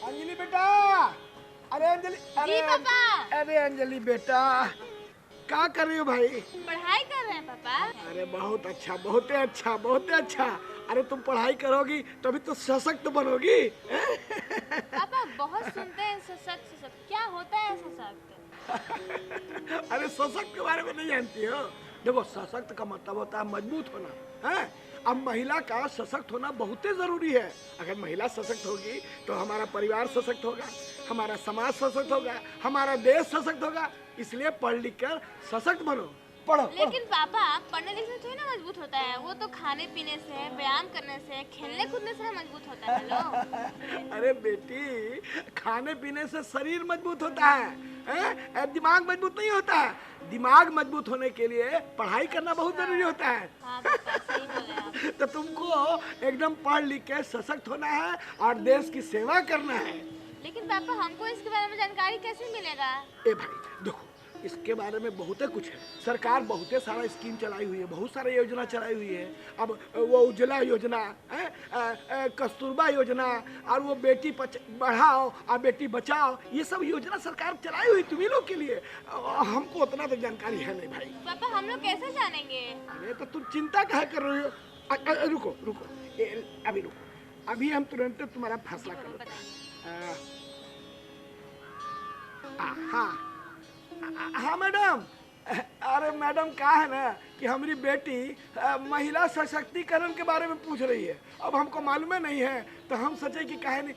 अंजलि बेटा, अरे अंजलि, जी पापा। अरे अंजलि बेटा, क्या कर रही हो भाई? पढ़ाई कर रहे हैं पापा। अरे बहुत अच्छा, बहुत अच्छा, बहुत अच्छा। अरे तुम पढ़ाई करोगी तभी तो सशक्त बनोगी। पापा बहुत सुनते हैं सशक्त सशक्त, क्या होता है सशक्त? अरे सशक्त के बारे में नहीं जानती हो? देखो सशक्त का मतलब होता है मजबूत होना, है? अब महिला का सशक्त होना बहुत ही जरूरी है। अगर महिला सशक्त होगी तो हमारा परिवार सशक्त होगा, हमारा समाज सशक्त होगा, हमारा देश सशक्त होगा। इसलिए पढ़ लिख कर सशक्त बनो, पढ़ो। लेकिन पापा पढ़ने लिखने से थोड़ी ना मजबूत होता है, वो तो खाने पीने से, व्यायाम करने से, खेलने कूदने से मजबूत होता है। लो अरे बेटी, खाने पीने से शरीर मजबूत होता है? दिमाग मजबूत नहीं होता है। दिमाग मजबूत होने के लिए पढ़ाई करना बहुत जरूरी होता है। हाँ पापा सही बोले आप। तो तुमको एकदम पढ़ लिख के सशक्त होना है और देश की सेवा करना है। लेकिन पापा हमको इसके बारे में जानकारी कैसे मिलेगा? ए भाई देखो, इसके बारे में बहुत कुछ है। सरकार बहुत सारा स्कीम चलाई हुई है, बहुत सारा योजना चलाई हुई है। अब वो उज्ज्वला योजना, कस्तूरबा योजना, और वो बेटी बढ़ाओ और बेटी बचाओ, ये सब योजना सरकार चलाई हुई तुम्ही लोग के लिए। हमको उतना तो जानकारी है नहीं भाई। पापा हम लोग कैसे जानेंगे? अरे तो तुम चिंता काहे कर रही हो? रुको रुको, अभी रुको, अभी हम तुरंत तुम्हारा फैसला कर लेते हैं। हाँ हाँ मैडम। अरे मैडम क्या है ना कि हमारी बेटी महिला सशक्तिकरण के बारे में पूछ रही है। अब हमको मालूम नहीं है तो हम सोचे कि कहे नहीं।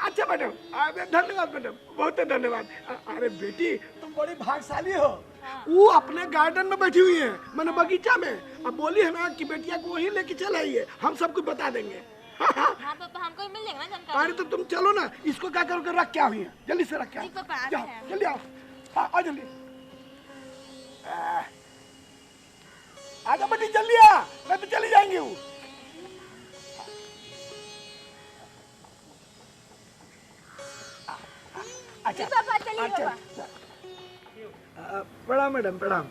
अच्छा मैडम, धन्यवाद मैडम, बहुत धन्यवाद। अरे बेटी तुम बड़ी भाग्यशाली हो। वो अपने गार्डन में बैठी हुई है, मैंने बगीचा में। अब बोली है ना कि बेटिया को वहीं लेके चल आइए, हम सब कुछ बता देंगे। हाँ पापा हमको मिल जाएगा ना जानकारी। अरे तो तुम चलो ना, इसको क्या करो रख क्या हुई है, जल्दी से रख क्या। जी पापा आते जाओ हैं। जल्दी आओ। हाँ आ जल्दी। आजा बेटी जल्दी आ, मैं तो चली जाएंगी वो। अच्छा पापा चलिए अच्छा। पापा। प्रणाम मैडम, प्रणाम।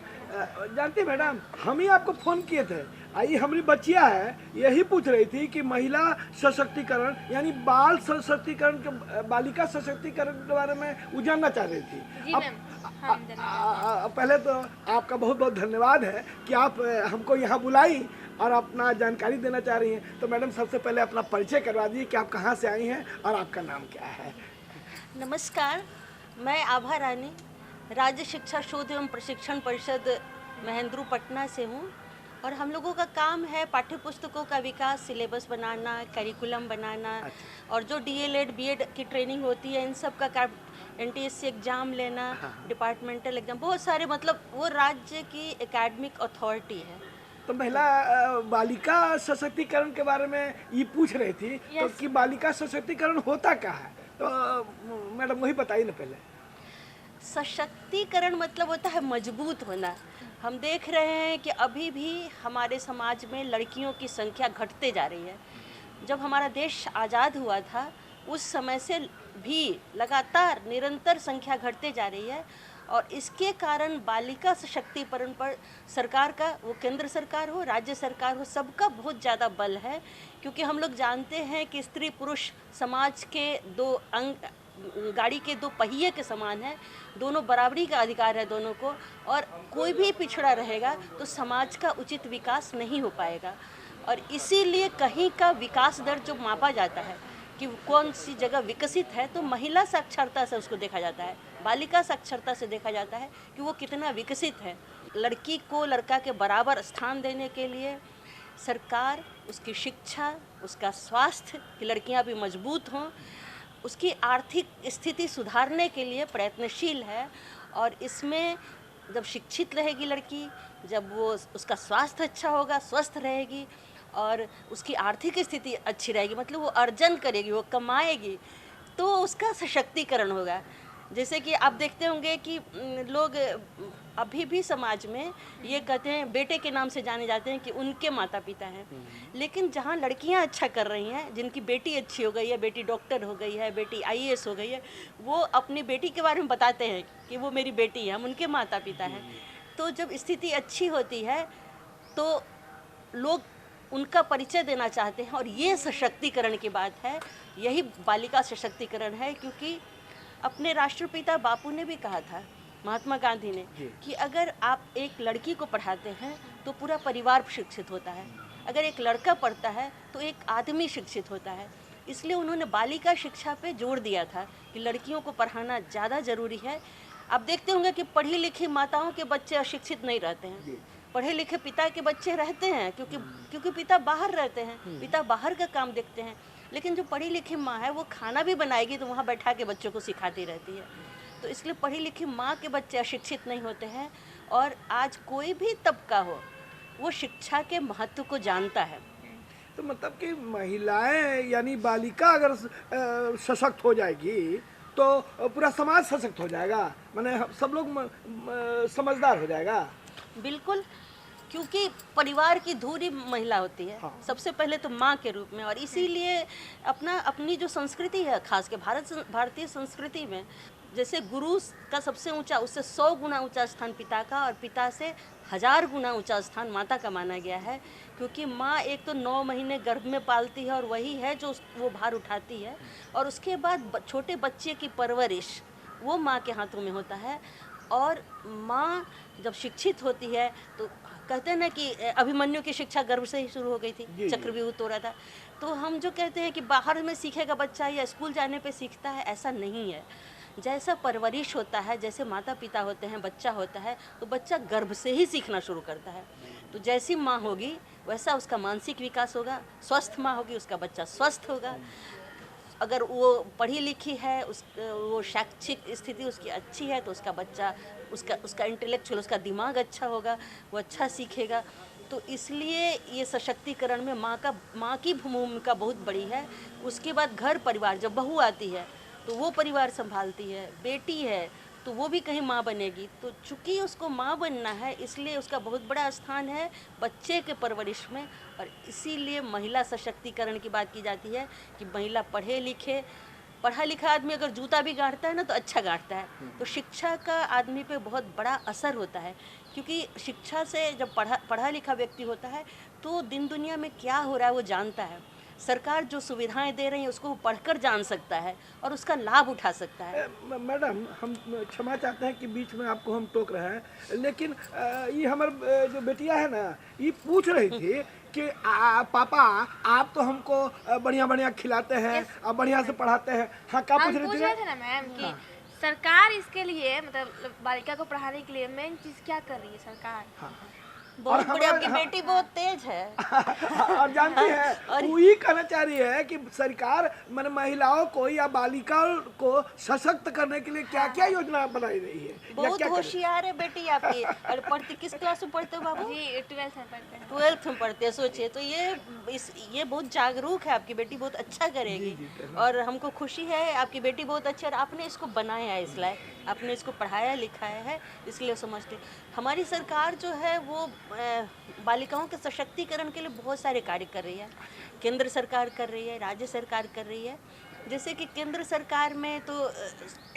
जानती मैडम, हम ही आपको फोन किए थे। आई हमारी बच्चिया है, यही पूछ रही थी कि महिला सशक्तिकरण यानी बाल सशक्तिकरण के, बालिका सशक्तिकरण के बारे में वो जानना चाह रही थी। जी अब मैम, पहले तो आपका बहुत बहुत धन्यवाद है कि आप हमको यहाँ बुलाई और अपना जानकारी देना चाह रही हैं। तो मैडम सबसे पहले अपना परिचय करवा दीजिए कि आप कहाँ से आई हैं और आपका नाम क्या है। नमस्कार, मैं आभा रानी, राज्य शिक्षा शोध एवं प्रशिक्षण परिषद महेंद्रू पटना से हूँ। और हम लोगों का काम है पाठ्य पुस्तकों का विकास, सिलेबस बनाना, करिकुलम बनाना। और जो डीएलएड बीएड की ट्रेनिंग होती है, इन सब का एनटीएससी एग्ज़ाम लेना, डिपार्टमेंटल एग्ज़ाम, बहुत सारे, मतलब वो राज्य की एकेडमिक अथॉरिटी है। तो महिला बालिका सशक्तिकरण के बारे में ये पूछ रही थी। तो कि बालिका सशक्तिकरण होता क्या है, तो मैडम वही बताइए ना पहले। सशक्तिकरण मतलब होता है मजबूत होना। हम देख रहे हैं कि अभी भी हमारे समाज में लड़कियों की संख्या घटते जा रही है। जब हमारा देश आज़ाद हुआ था उस समय से भी लगातार निरंतर संख्या घटते जा रही है। और इसके कारण बालिका सशक्तिकरण पर सरकार का, वो केंद्र सरकार हो, राज्य सरकार हो, सबका बहुत ज़्यादा बल है। क्योंकि हम लोग जानते हैं कि स्त्री पुरुष समाज के दो अंग, गाड़ी के दो पहिए के समान है, दोनों बराबरी का अधिकार है दोनों को। और कोई भी पिछड़ा रहेगा तो समाज का उचित विकास नहीं हो पाएगा। और इसीलिए कहीं का विकास दर जो मापा जाता है कि कौन सी जगह विकसित है, तो महिला साक्षरता से उसको देखा जाता है, बालिका साक्षरता से देखा जाता है कि वो कितना विकसित है। लड़की को लड़का के बराबर स्थान देने के लिए सरकार उसकी शिक्षा, उसका स्वास्थ्य, कि लड़कियां भी मजबूत हों, उसकी आर्थिक स्थिति सुधारने के लिए प्रयत्नशील है। और इसमें जब शिक्षित रहेगी लड़की, जब वो उसका स्वास्थ्य अच्छा होगा, स्वस्थ रहेगी और उसकी आर्थिक स्थिति अच्छी रहेगी, मतलब वो अर्जन करेगी, वो कमाएगी, तो उसका सशक्तिकरण होगा। जैसे कि आप देखते होंगे कि लोग अभी भी समाज में ये कहते हैं, बेटे के नाम से जाने जाते हैं कि उनके माता पिता हैं। लेकिन जहाँ लड़कियां अच्छा कर रही हैं, जिनकी बेटी अच्छी हो गई है, बेटी डॉक्टर हो गई है, बेटी आईएएस हो गई है, वो अपनी बेटी के बारे में बताते हैं कि वो मेरी बेटी है, हम उनके माता पिता हैं। तो जब स्थिति अच्छी होती है तो लोग उनका परिचय देना चाहते हैं, और ये सशक्तिकरण की बात है, यही बालिका सशक्तिकरण है। क्योंकि अपने राष्ट्रपिता बापू ने भी कहा था, महात्मा गांधी ने, कि अगर आप एक लड़की को पढ़ाते हैं तो पूरा परिवार शिक्षित होता है, अगर एक लड़का पढ़ता है तो एक आदमी शिक्षित होता है। इसलिए उन्होंने बालिका शिक्षा पे जोर दिया था कि लड़कियों को पढ़ाना ज़्यादा ज़रूरी है। आप देखते होंगे कि पढ़ी लिखी माताओं के बच्चे अशिक्षित नहीं रहते हैं, पढ़े लिखे पिता के बच्चे रहते हैं, क्योंकि पिता बाहर रहते हैं, पिता बाहर का काम देखते हैं। लेकिन जो पढ़ी लिखी माँ है वो खाना भी बनाएगी तो वहाँ बैठा के बच्चों को सिखाती रहती है। तो इसलिए पढ़ी लिखी माँ के बच्चे अशिक्षित नहीं होते हैं। और आज कोई भी तबका हो, वो शिक्षा के महत्व को जानता है। तो मतलब कि महिलाएं यानी बालिका अगर सशक्त हो जाएगी तो पूरा समाज सशक्त हो जाएगा, माने सब लोग समझदार हो जाएगा। बिल्कुल, क्योंकि परिवार की धुरी महिला होती है। हाँ। सबसे पहले तो माँ के रूप में, और इसीलिए अपनी जो संस्कृति है, खास के भारतीय संस्कृति में, जैसे गुरु का सबसे ऊंचा, उससे 100 गुना ऊंचा स्थान पिता का, और पिता से 1000 गुना ऊंचा स्थान माता का माना गया है। क्योंकि माँ एक तो 9 महीने गर्भ में पालती है और वही है जो वो भार उठाती है, और उसके बाद छोटे बच्चे की परवरिश वो माँ के हाथों में होता है। और माँ जब शिक्षित होती है तो कहते हैं ना कि अभिमन्यु की शिक्षा गर्भ से ही शुरू हो गई थी, चक्रव्यूह तोड़ा था। तो हम जो कहते हैं कि बाहर में सीखेगा बच्चा या स्कूल जाने पे सीखता है, ऐसा नहीं है। जैसा परवरिश होता है, जैसे माता पिता होते हैं, बच्चा होता है, तो बच्चा गर्भ से ही सीखना शुरू करता है। तो जैसी माँ होगी वैसा उसका मानसिक विकास होगा, स्वस्थ माँ होगी उसका बच्चा स्वस्थ होगा। अगर वो पढ़ी लिखी है, वो शैक्षिक स्थिति उसकी अच्छी है, तो उसका बच्चा, उसका इंटेलेक्चुअल, उसका दिमाग अच्छा होगा, वो अच्छा सीखेगा। तो इसलिए ये सशक्तिकरण में माँ की भूमिका बहुत बड़ी है। उसके बाद घर परिवार, जब बहू आती है तो वो परिवार संभालती है, बेटी है तो वो भी कहीं माँ बनेगी। तो चूँकि उसको माँ बनना है, इसलिए उसका बहुत बड़ा स्थान है बच्चे के परवरिश में। और इसीलिए महिला सशक्तिकरण की बात की जाती है कि महिला पढ़ा लिखा आदमी अगर जूता भी गाड़ता है ना तो अच्छा गाड़ता है। तो शिक्षा का आदमी पे बहुत बड़ा असर होता है, क्योंकि शिक्षा से जब पढ़ा लिखा व्यक्ति होता है तो दिन दुनिया में क्या हो रहा है वो जानता है। सरकार जो सुविधाएं दे रही है उसको पढ़कर जान सकता है और उसका लाभ उठा सकता है। मैडम, हम क्षमा चाहते हैं कि बीच में आपको हम टोक रहे हैं, लेकिन ये हमारे जो बेटियां है ना, ये पूछ रही थी कि पापा आप तो हमको बढ़िया बढ़िया खिलाते हैं और बढ़िया से पढ़ाते हैं। हाँ, क्या पूछ रही थी? थे ना मैम कि सरकार इसके लिए, मतलब बालिका को पढ़ाने के लिए मेन चीज क्या कर रही है सरकार? हाँ। बहुत बढ़िया, आपकी बेटी बहुत तेज है। और जानती है, वो ये कहना चाह रही है कि सरकार मैंने महिलाओं को या बालिकाओं को सशक्त करने के लिए क्या क्या योजना बनाई रही है। बहुत होशियार है बेटी आपकी। और पढ़ती किस क्लास में पढ़ते हो बाबू? जी 12th में पढ़ते हैं। 12th में पढ़ते हैं। सोचिए, तो ये बहुत जागरूक है, आपकी बेटी बहुत अच्छा करेगी। और हमको खुशी है, आपकी बेटी बहुत अच्छी, और आपने इसको बनाया है इस लायक, आपने इसको पढ़ाया लिखाया है, इसलिए समझते। हमारी सरकार जो है वो बालिकाओं के सशक्तिकरण के लिए बहुत सारे कार्य कर रही है। केंद्र सरकार कर रही है, राज्य सरकार कर रही है। जैसे कि केंद्र सरकार में तो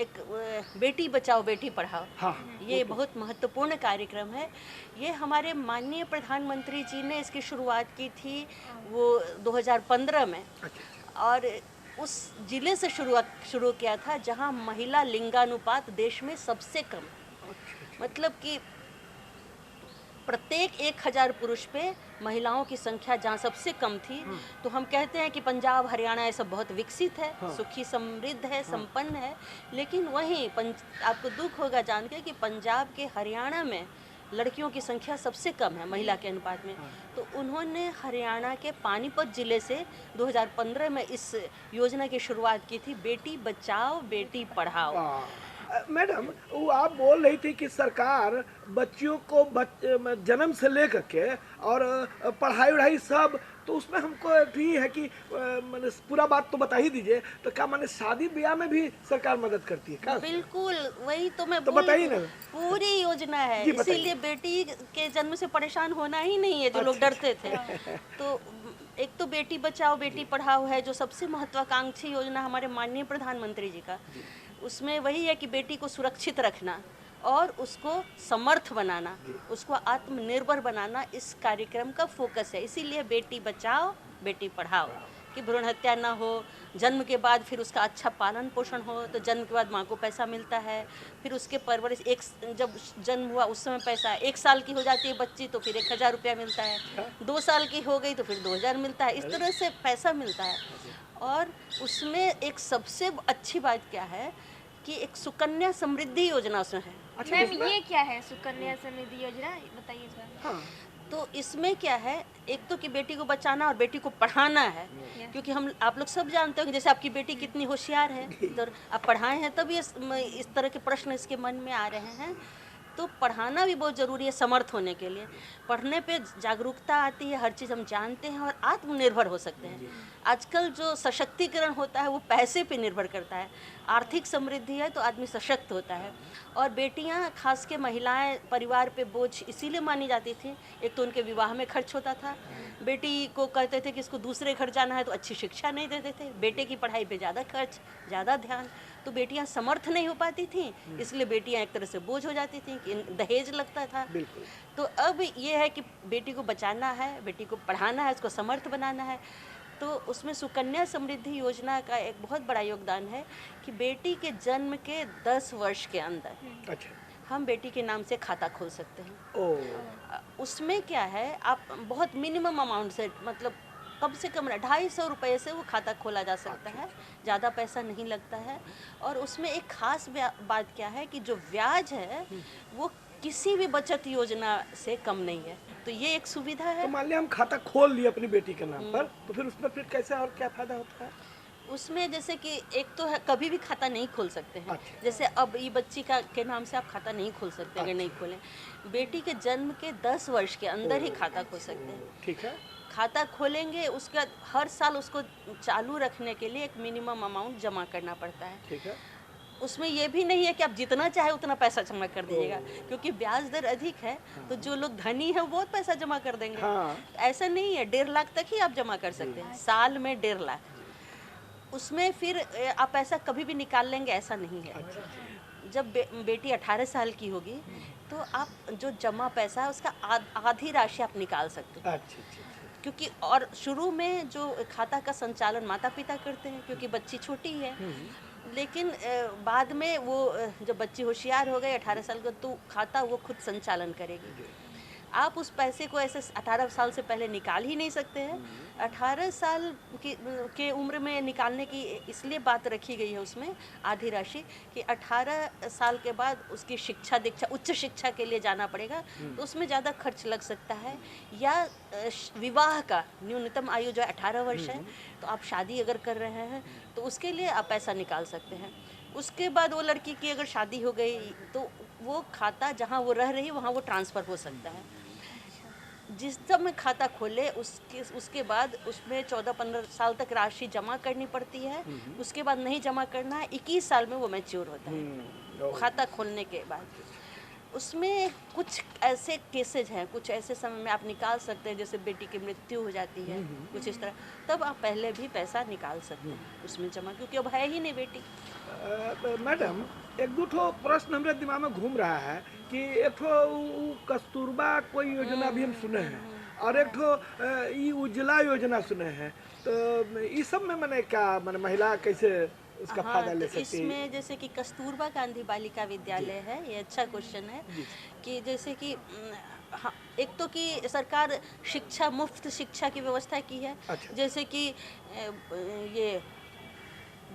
एक बेटी बचाओ बेटी पढ़ाओ, हाँ, ये बहुत महत्वपूर्ण कार्यक्रम है। ये हमारे माननीय प्रधानमंत्री जी ने इसकी शुरुआत की थी वो 2015 में। और उस जिले से शुरू किया था जहां महिला लिंगानुपात देश में सबसे कम, मतलब कि प्रत्येक 1000 पुरुष पे महिलाओं की संख्या जहाँ सबसे कम थी। तो हम कहते हैं कि पंजाब हरियाणा ये सब बहुत विकसित है, सुखी समृद्ध है, संपन्न है। लेकिन वहीं आपको दुख होगा जान के कि पंजाब के हरियाणा में लड़कियों की संख्या सबसे कम है महिला के अनुपात में। तो उन्होंने हरियाणा के पानीपत जिले से 2015 में इस योजना की शुरुआत की थी, बेटी बचाओ बेटी पढ़ाओ। मैडम, वो आप बोल रही थी कि सरकार बच्चियों को जन्म से लेकर के और पढ़ाई वढ़ाई सब तो उसमें हमको एक ही है कि मैंने पूरा बात तो बता ही दीजिए, तो क्या मैंने शादी ब्याह में भी सरकार मदद करती है क्या? बिल्कुल, वही तो मैं तो बोल बताइए रही हूँ। ना। पूरी योजना है, जी, बताइए। इसीलिए बेटी के जन्म से परेशान होना ही नहीं है जो लोग अच्छा, डरते थे। तो एक तो बेटी बचाओ बेटी पढ़ाओ है जो सबसे महत्वाकांक्षी योजना हमारे माननीय प्रधानमंत्री जी का। उसमें वही है कि बेटी को सुरक्षित रखना और उसको समर्थ बनाना, उसको आत्मनिर्भर बनाना इस कार्यक्रम का फोकस है। इसीलिए बेटी बचाओ बेटी पढ़ाओ, कि भ्रूण हत्या ना हो, जन्म के बाद फिर उसका अच्छा पालन पोषण हो, तो जन्म के बाद माँ को पैसा मिलता है, फिर उसके परवरिश जब जन्म हुआ उस समय पैसा, 1 साल की हो जाती है बच्ची तो फिर 1000 रुपया मिलता है, 2 साल की हो गई तो फिर 2000 मिलता है, इस तरह से पैसा मिलता है। और उसमें एक सबसे अच्छी बात क्या है कि एक सुकन्या समृद्धि योजना उसमें है। अच्छा, मैम उसमें ये क्या है सुकन्या समृद्धि योजना, बताइए थोड़ा। हाँ, तो इसमें क्या है, एक तो कि बेटी को बचाना और बेटी को पढ़ाना है, क्योंकि हम आप लोग सब जानते हो कि जैसे आपकी बेटी कितनी होशियार है, तो आप पढ़ाए हैं तब इस तरह के प्रश्न इसके मन में आ रहे हैं। तो पढ़ाना भी बहुत ज़रूरी है समर्थ होने के लिए। पढ़ने पे जागरूकता आती है, हर चीज़ हम जानते हैं और आत्मनिर्भर हो सकते हैं। आजकल जो सशक्तिकरण होता है वो पैसे पे निर्भर करता है। आर्थिक समृद्धि है तो आदमी सशक्त होता है। और बेटियां, खास के महिलाएं, परिवार पे बोझ इसीलिए मानी जाती थी। एक तो उनके विवाह में खर्च होता था, बेटी को कहते थे कि इसको दूसरे घर जाना है तो अच्छी शिक्षा नहीं देते थे, बेटे की पढ़ाई पे ज़्यादा खर्च, ज़्यादा ध्यान, तो बेटियां समर्थ नहीं हो पाती थीं, इसलिए बेटियां एक तरह से बोझ हो जाती थीं कि दहेज लगता था। बिल्कुल। तो अब ये है कि बेटी को बचाना है, बेटी को पढ़ाना है, उसको समर्थ बनाना है। तो उसमें सुकन्या समृद्धि योजना का एक बहुत बड़ा योगदान है कि बेटी के जन्म के 10 वर्ष के अंदर अच्छा, हम बेटी के नाम से खाता खोल सकते हैं। ओ, उसमें क्या है, आप बहुत मिनिमम अमाउंट से, मतलब कम से कम 250 रुपये से वो खाता खोला जा सकता है, ज़्यादा पैसा नहीं लगता है। और उसमें एक खास बात क्या है कि जो ब्याज है वो किसी भी बचत योजना से कम नहीं है, तो ये एक सुविधा तो है। मान लिया हम खाता खोल लिए अपनी बेटी के नाम पर, तो फिर उसमें फिर कैसे और क्या फायदा होता है? उसमें जैसे कि एक तो है, कभी भी खाता नहीं खोल सकते हैं। अच्छा। जैसे अब ये बच्ची के नाम से आप खाता नहीं खोल सकते अगर नहीं खोलें। बेटी के जन्म के 10 वर्ष के अंदर ही खाता खोल सकते हैं। ठीक है। खाता खोलेंगे, उसका हर साल उसको चालू रखने के लिए एक मिनिमम अमाउंट जमा करना पड़ता है। ठीक है। उसमें ये भी नहीं है कि आप जितना चाहे उतना पैसा जमा कर दीजिएगा, क्योंकि ब्याज दर अधिक है, तो जो लोग धनी है वो बहुत पैसा जमा कर देंगे। हाँ। ऐसा नहीं है, 1.5 लाख तक ही आप जमा कर सकते हैं, साल में 1.5 लाख। उसमें फिर आप पैसा कभी भी निकाल लेंगे ऐसा नहीं है। जब बेटी 18 साल की होगी तो आप जो जमा पैसा है उसका आधी राशि आप निकाल सकते हैं। अच्छा, अच्छा, अच्छा। क्योंकि और शुरू में जो खाता का संचालन माता पिता करते हैं, क्योंकि बच्ची छोटी है। लेकिन बाद में वो जब बच्ची होशियार हो गई 18 साल का, तो खाता वो खुद संचालन करेगी। आप उस पैसे को ऐसे 18 साल से पहले निकाल ही नहीं सकते हैं। 18 साल के उम्र में निकालने की इसलिए बात रखी गई है उसमें आधी राशि, कि 18 साल के बाद उसकी शिक्षा दीक्षा, उच्च शिक्षा के लिए जाना पड़ेगा, तो उसमें ज़्यादा खर्च लग सकता है। या विवाह का न्यूनतम आयु जो 18 वर्ष है, तो आप शादी अगर कर रहे हैं तो उसके लिए आप पैसा निकाल सकते हैं। उसके बाद वो लड़की की अगर शादी हो गई तो वो खाता जहाँ वो रह रही है वहाँ वो ट्रांसफ़र हो सकता है। जिस समय खाता खोले उसके बाद उसमें 14-15 साल तक राशि जमा करनी पड़ती है। उसके बाद नहीं जमा करना है, 21 साल में वो मैच्योर होता है खाता खोलने के बाद। उसमें कुछ ऐसे केसेज हैं, कुछ ऐसे समय में आप निकाल सकते हैं, जैसे बेटी की मृत्यु हो जाती है, कुछ इस तरह, तब आप पहले भी पैसा निकाल सकते हैं उसमें जमा, क्योंकि अब है ही नहीं बेटी। मैडम, एक दो ठो प्रश्न हमारे दिमाग में घूम रहा है कि एक ठो कस्तूरबा कोई योजना भी हम सुने हैं, और एक ठो ई उज्ज्वला योजना सुने हैं, तो इस सब में मैंने क्या, मैंने महिला कैसे उसका फायदा ले तो सकती है? इसमें जैसे कि कस्तूरबा गांधी बालिका विद्यालय है, ये अच्छा क्वेश्चन है कि जैसे कि हाँ, एक तो कि सरकार शिक्षा, मुफ्त शिक्षा की व्यवस्था की है। अच्छा। जैसे कि ये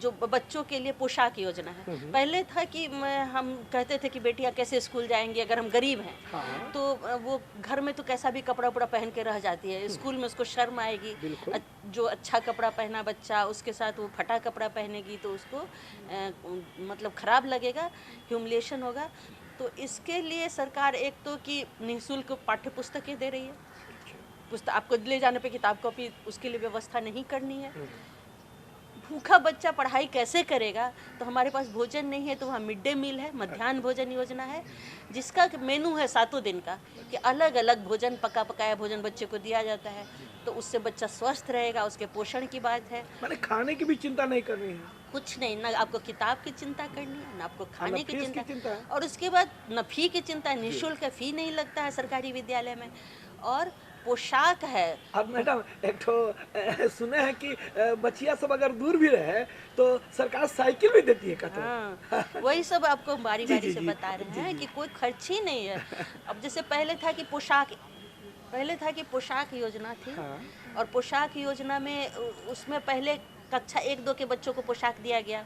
जो बच्चों के लिए पोशाक योजना है। पहले था कि हम कहते थे कि बेटियां कैसे स्कूल जाएंगी अगर हम गरीब हैं। हाँ। तो वो घर में तो कैसा भी कपड़ा उपड़ा पहन के रह जाती है, स्कूल में उसको शर्म आएगी। बिल्कुल। जो अच्छा कपड़ा पहना बच्चा, उसके साथ वो फटा कपड़ा पहनेगी तो उसको मतलब ख़राब लगेगा, ह्यूमिलिएशन होगा। तो इसके लिए सरकार एक तो कि निःशुल्क पाठ्य पुस्तकें दे रही है, पुस्तक आपको ले जाने पे किताब कॉपी उसके लिए व्यवस्था नहीं करनी है। भूखा बच्चा पढ़ाई कैसे करेगा? तो हमारे पास भोजन नहीं है, तो वहाँ मिड डे मील है, मध्याह्न भोजन योजना है, जिसका मेनू है 7 दिन का, कि अलग अलग भोजन, पका पकाया भोजन बच्चे को दिया जाता है। तो उससे बच्चा स्वस्थ रहेगा, उसके पोषण की बात है। मैंने खाने की भी चिंता नहीं करनी है, कुछ नहीं, ना आपको किताब की चिंता करनी है, ना आपको खाने की फीस की चिंता चिंता है। और उसके बाद न फी की चिंता है, निःशुल्क फी नहीं लगता है सरकारी विद्यालय में। और पोशाक है। अब मैडम एक तो सुने हैं कि बच्चियां सब अगर दूर भी रहे तो सरकार साइकिल भी देती है कहते हैं। हाँ, वही सब आपको बारी जी, बारी जी, से जी, बता रहे जी, हैं जी। कि कोई खर्च ही नहीं है। अब जैसे पहले था कि पोशाक योजना थी। हाँ। और पोशाक योजना में उसमें पहले कक्षा 1-2 के बच्चों को पोशाक दिया गया,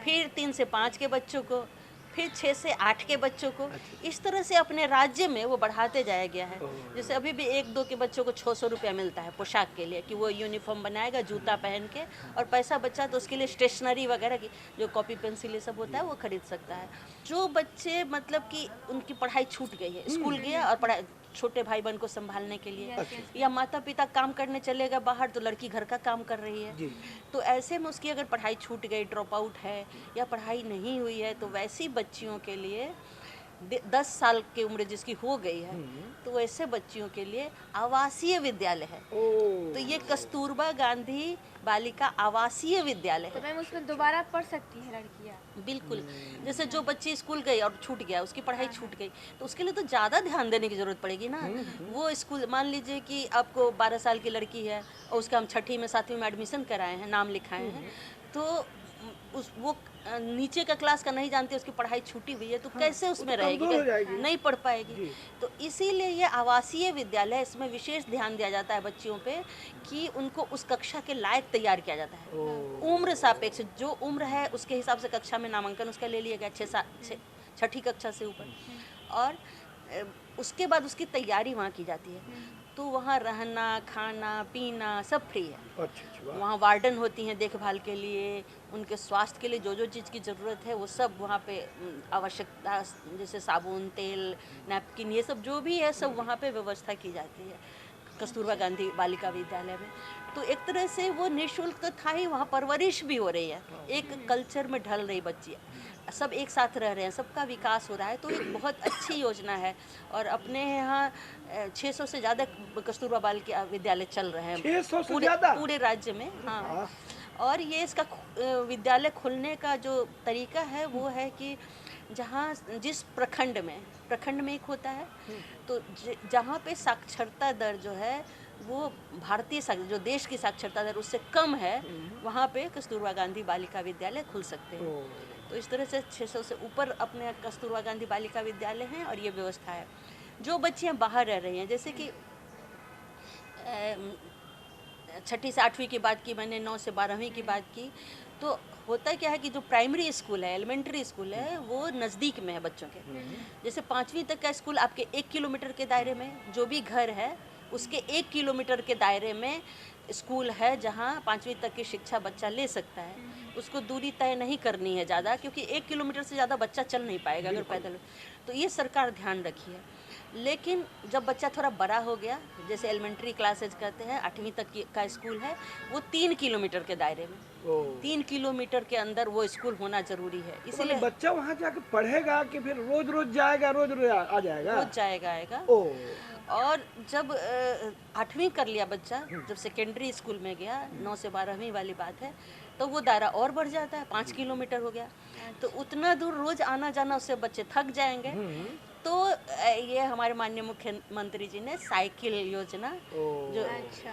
फिर 3 से 5 के बच्चों को, फिर 6 से 8 के बच्चों को। इस तरह से अपने राज्य में वो बढ़ाते जाया गया है। जैसे अभी भी 1-2 के बच्चों को 600 रुपया मिलता है पोशाक के लिए, कि वो यूनिफॉर्म बनाएगा जूता पहन के, और पैसा बचा तो उसके लिए स्टेशनरी वगैरह की जो कॉपी पेंसिल ये सब होता है वो खरीद सकता है। जो बच्चे मतलब कि उनकी पढ़ाई छूट गई है, स्कूल गया और पढ़ाई छोटे भाई बहन को संभालने के लिए, या माता पिता काम करने चलेगा बाहर तो लड़की घर का काम कर रही है, तो ऐसे में उसकी अगर पढ़ाई छूट गई, ड्रॉप आउट है या पढ़ाई नहीं हुई है, तो वैसी बच्चियों के लिए 10 साल की उम्र जिसकी हो गई है, तो वैसे बच्चियों के लिए आवासीय विद्यालय है। तो ये कस्तूरबा गांधी बालिका आवासीय विद्यालय तो है। मैम उसमें दोबारा पढ़ सकती है लड़कियाँ? बिल्कुल। जैसे जो बच्ची स्कूल गई और छूट गया, उसकी पढ़ाई छूट गई, तो उसके लिए तो ज़्यादा ध्यान देने की ज़रूरत पड़ेगी ना। वो स्कूल, मान लीजिए कि आपको 12 साल की लड़की है और उसका हम 6ठी में 7वीं में एडमिशन कराए हैं, नाम लिखाए हैं, तो वो नीचे का क्लास का नहीं जानती, उसकी पढ़ाई छूटी हुई है, तो कैसे उसमें रहेगी? कमज़ोर हो जाएगी। नहीं पढ़ पाएगी। तो इसीलिए ये आवासीय विद्यालय, इसमें विशेष ध्यान दिया जाता है बच्चियों पे, कि उनको उस कक्षा के लायक तैयार किया जाता है। उम्र सापेक्ष, जो उम्र है उसके हिसाब से कक्षा में नामांकन उसका ले लिया गया, 6ठी कक्षा से ऊपर, और उसके बाद उसकी तैयारी वहाँ की जाती है। तो वहाँ रहना, खाना, पीना सब फ्री है। अच्छा। वहाँ वार्डन होती हैं देखभाल के लिए, उनके स्वास्थ्य के लिए जो जो चीज़ की ज़रूरत है वो सब वहाँ पे आवश्यकता, जैसे साबुन, तेल, नैपकिन, ये सब जो भी है सब वहाँ पे व्यवस्था की जाती है कस्तूरबा गांधी बालिका विद्यालय में। तो एक तरह से वो निःशुल्क तो था ही, वहाँ परवरिश भी हो रही है, एक कल्चर में ढल रही बच्ची, सब एक साथ रह रहे हैं, सबका विकास हो रहा है। तो एक बहुत अच्छी योजना है। और अपने यहाँ 600 से ज़्यादा कस्तूरबा बालिका विद्यालय चल रहे हैं 600 से ज़्यादा? पूरे राज्य में। हाँ। और ये इसका विद्यालय खुलने का जो तरीका है वो है कि जिस प्रखंड में एक होता है, तो जहाँ पे साक्षरता दर जो है वो भारतीय जो देश की साक्षरता दर उससे कम है, वहाँ पे कस्तूरबा गांधी बालिका विद्यालय खुल सकते हैं। तो इस तरह से 600 से ऊपर अपने कस्तूरबा गांधी बालिका विद्यालय हैं। और ये व्यवस्था है। जो बच्चियाँ बाहर रह रही हैं, जैसे कि 6ठी से 8वीं की बात की मैंने, 9 से 12वीं की बात की, तो होता क्या है कि जो प्राइमरी स्कूल है, एलिमेंट्री स्कूल है, वो नज़दीक में है बच्चों के। जैसे 5वीं तक का स्कूल आपके 1 किलोमीटर के दायरे में, जो भी घर है उसके 1 किलोमीटर के दायरे में स्कूल है जहाँ 5वीं तक की शिक्षा बच्चा ले सकता है। उसको दूरी तय नहीं करनी है ज़्यादा, क्योंकि 1 किलोमीटर से ज़्यादा बच्चा चल नहीं पाएगा अगर पैदल। तो ये सरकार ध्यान रखी है। लेकिन जब बच्चा थोड़ा बड़ा हो गया, जैसे एलिमेंट्री क्लासेज कहते हैं, 8वीं तक का स्कूल है, वो 3 किलोमीटर के दायरे में, 3 किलोमीटर के अंदर वो स्कूल होना जरूरी है। इसलिए बच्चा वहाँ जाकर पढ़ेगा कि फिर रोज रोज जाएगा, रोज रोज आ जाएगा? रोज जाएगा आएगा। और जब 8वीं कर लिया बच्चा, जब सेकेंडरी स्कूल में गया, 9 से 12वीं वाली बात है, तो वो दायरा और बढ़ जाता है, 5 किलोमीटर हो गया। तो उतना दूर रोज आना जाना उससे बच्चे थक जाएंगे। तो ये हमारे माननीय मुख्यमंत्री जी ने साइकिल योजना जो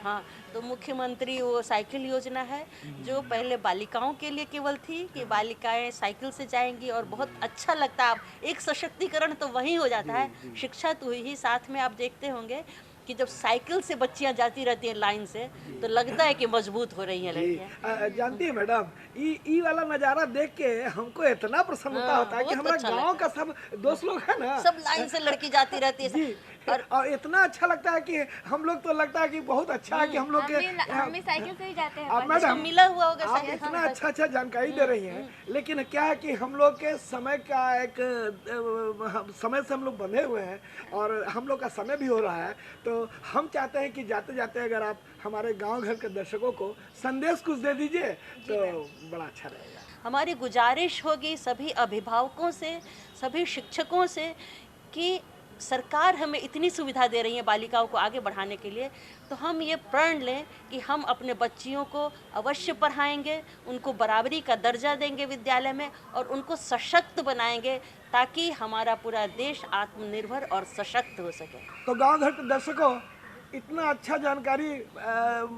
हाँ, तो मुख्यमंत्री वो साइकिल योजना है जो पहले बालिकाओं के लिए केवल थी, कि बालिकाएं साइकिल से जाएंगी और बहुत अच्छा लगता है। एक सशक्तिकरण तो वहीं हो जाता है, शिक्षा तो हुई ही, साथ में आप देखते होंगे कि जब साइकिल से बच्चियां जाती रहती हैं लाइन से, तो लगता है कि मजबूत हो रही हैं लड़कियां। जानती है मैडम, ई वाला नज़ारा देख के हमको इतना प्रसन्नता होता है कि हमारा गांव का सब दोस्त लोग है ना, सब लाइन से लड़की जाती रहती है। और इतना अच्छा लगता है कि हम लोग तो लगता है कि बहुत अच्छा है कि हम लोग के हम भी साइकिल से ही जाते हैं। मैडम मिला हुआ होगा आप शायद। इतना अच्छा जानकारी दे रही हैं, लेकिन क्या है कि हम लोग के समय का एक समय से हम लोग बंधे हुए हैं और हम लोग का समय भी हो रहा है, तो हम चाहते हैं कि जाते जाते अगर आप हमारे गांव घर के दर्शकों को संदेश कुछ दे दीजिए तो बड़ा अच्छा रहेगा। हमारी गुजारिश होगी सभी अभिभावकों से, सभी शिक्षकों से कि सरकार हमें इतनी सुविधा दे रही है बालिकाओं को आगे बढ़ाने के लिए, तो हम ये प्रण लें कि हम अपने बच्चियों को अवश्य पढ़ाएंगे, उनको बराबरी का दर्जा देंगे विद्यालय में और उनको सशक्त बनाएंगे ताकि हमारा पूरा देश आत्मनिर्भर और सशक्त हो सके। तो गांव घर के दर्शकों, इतना अच्छा जानकारी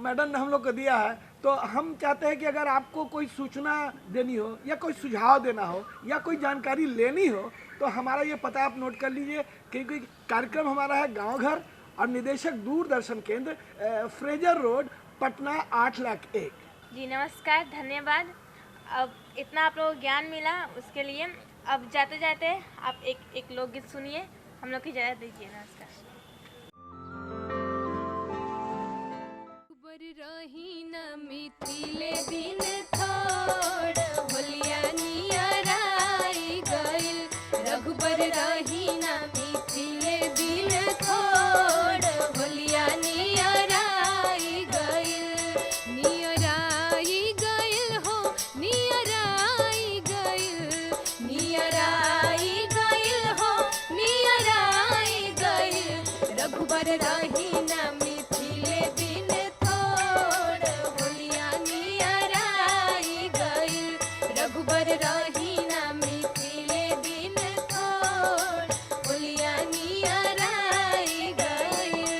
मैडम ने हम लोग को दिया है, तो हम चाहते हैं कि अगर आपको कोई सूचना देनी हो या कोई सुझाव देना हो या कोई जानकारी लेनी हो तो हमारा ये पता आप नोट कर लीजिए, क्योंकि कार्यक्रम हमारा है गांव घर और निदेशक दूरदर्शन केंद्र, फ्रेजर रोड, पटना 801। जी नमस्कार, धन्यवाद। अब इतना आप लोगों को ज्ञान मिला उसके लिए। अब जाते जाते आप एक लोकगीत सुनिए, हम लोग की इजाज़त दीजिए। नमस्कार। रही न मिथिले दिन थोड़ होलिया नियराई गइल, रघुबर रही न मिथिले दिन थोड़ होलिया नियराई गइल, नियराई गइल हो नियराई गइल, नियराई गइल हो नियराई गइल, रघुबर रही न मिथिले दिन रघुबर रही न मिथिले दिन थोड़ होलिया नियराई गइल।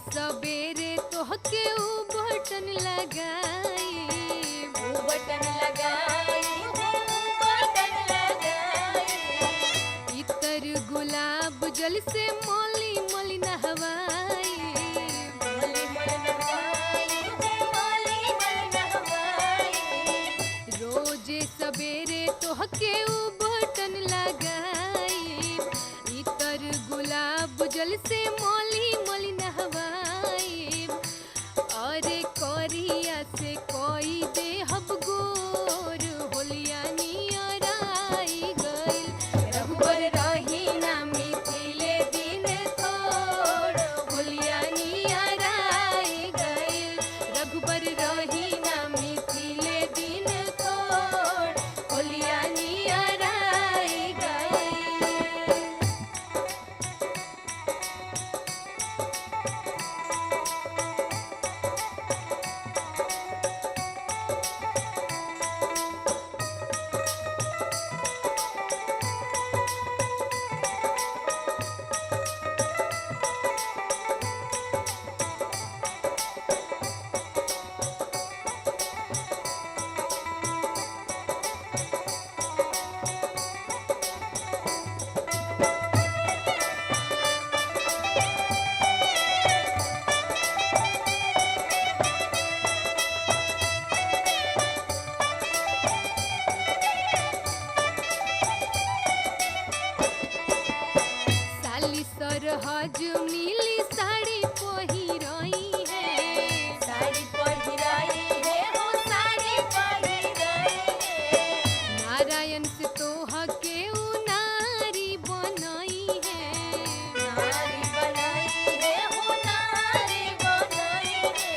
सबेरे तोहके ऊ बटन लगाई, ऊ बटन लगाई, ऊ बटन लगाई, इतर गुलाब जल से मोली मोली नहवाई, मोली मोली नहवाई, मोली मोली नहवाई, रोजे सबेरे तोहके ऊ बटन लगाई, इतर गुलाब जल से मोली मोली नहवाई, अरे कोरिया से कोई दे हब गोर होलिया नियराई गइल, रघुबर रही न मिथिले दिन थोड़ होलिया नियराई गइल, रघुबर रही न मिथिले दिन थोड़ होलिया नियराई गइल। सरहज मिली साड़ी पहिराई है, साड़ी पहिराई है, हो साड़ी पहिराई है, नारायण से तोह के ऊ नारी बनाई है, नारी बनाई है, हो नारी बनाई है,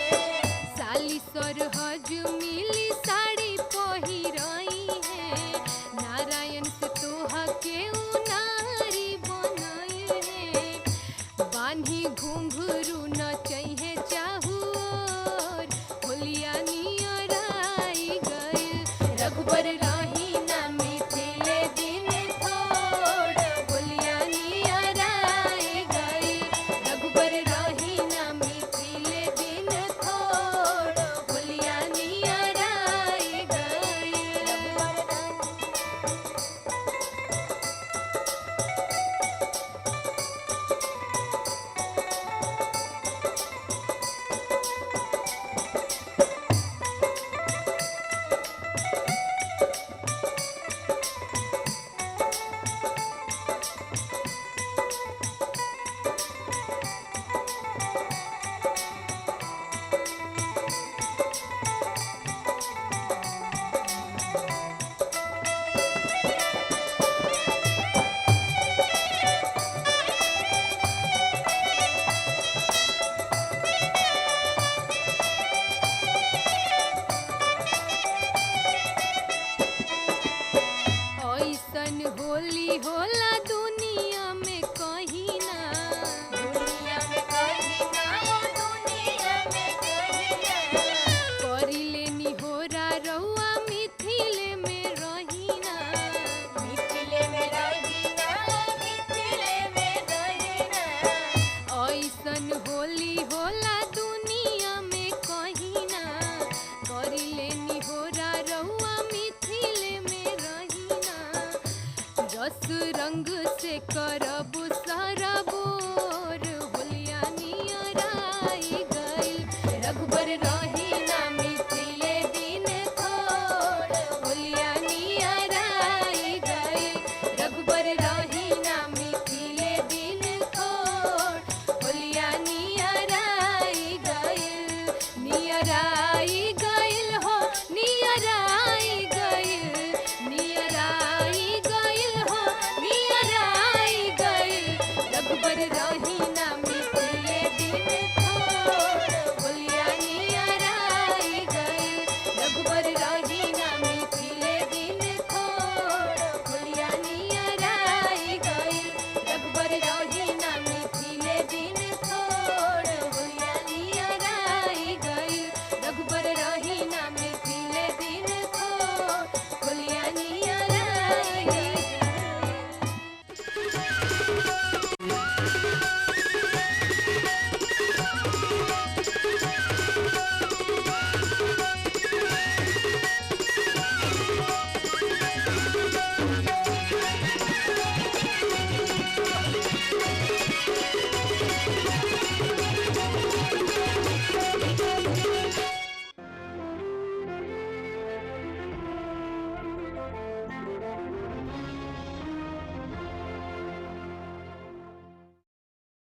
साली सरहज मिली साड़ी पहिराई है, नारायण से तोह के ऊ नारी बनाई है, बान्ही घुंघरू न ऐसन होली होला दुनिया में कहीं ना, दुनिया में कहीं ना हो, दुनिया में कहीं ना। करी लेनी होरा रउआ मिथिले में रही ना, मिथिले में रही ना हो, मिथिले में रही ना। ऐसन होली होला दुनिया में कहीं ना, करी लेनी होरा रउआ मिथिले में रही ना। रस रंग से करब सारा